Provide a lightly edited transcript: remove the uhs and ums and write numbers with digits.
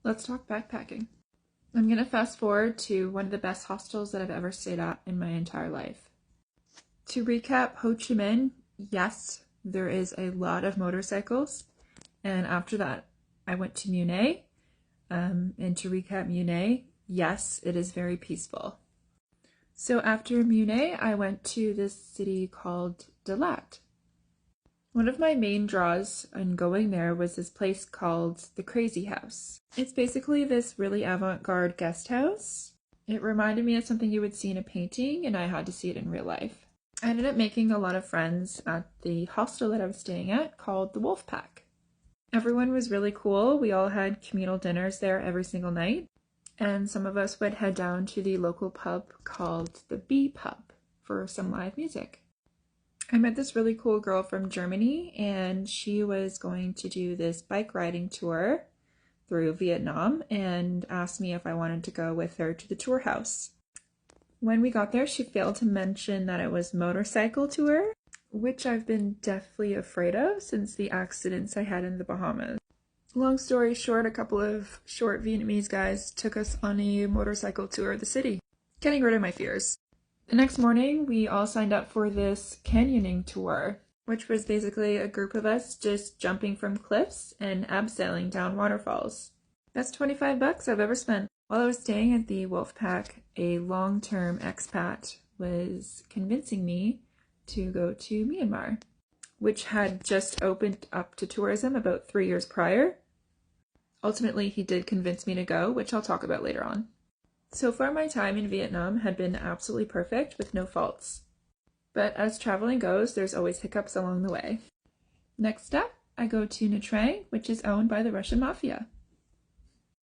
Let's talk backpacking. I'm going to fast forward to one of the best hostels that I've ever stayed at in my entire life. To recap, Ho Chi Minh, yes, there is a lot of motorcycles. And after that, I went to Mune. And to recap Mune, yes, it is very peaceful. So after Mune, I went to this city called Dalat. One of my main draws in going there was this place called the Crazy House. It's basically this really avant-garde guest house. It reminded me of something you would see in a painting, and I had to see it in real life. I ended up making a lot of friends at the hostel that I was staying at called the Wolf Pack. Everyone was really cool. We all had communal dinners there every single night, and some of us would head down to the local pub called the Bee Pub for some live music. I met this really cool girl from Germany, and she was going to do this bike riding tour through Vietnam and asked me if I wanted to go with her to the tour house. When we got there, she failed to mention that it was motorcycle tour, which I've been deathly afraid of since the accidents I had in the Bahamas. Long story short, a couple of short Vietnamese guys took us on a motorcycle tour of the city, getting rid of my fears. The next morning, we all signed up for this canyoning tour, which was basically a group of us just jumping from cliffs and abseiling down waterfalls. Best $25 I've ever spent. While I was staying at the Wolfpack, a long-term expat was convincing me to go to Myanmar, which had just opened up to tourism about 3 years prior. Ultimately, he did convince me to go, which I'll talk about later on. So far, my time in Vietnam had been absolutely perfect with no faults. But as traveling goes, there's always hiccups along the way. Next up, I go to Nha Trang, which is owned by the Russian mafia.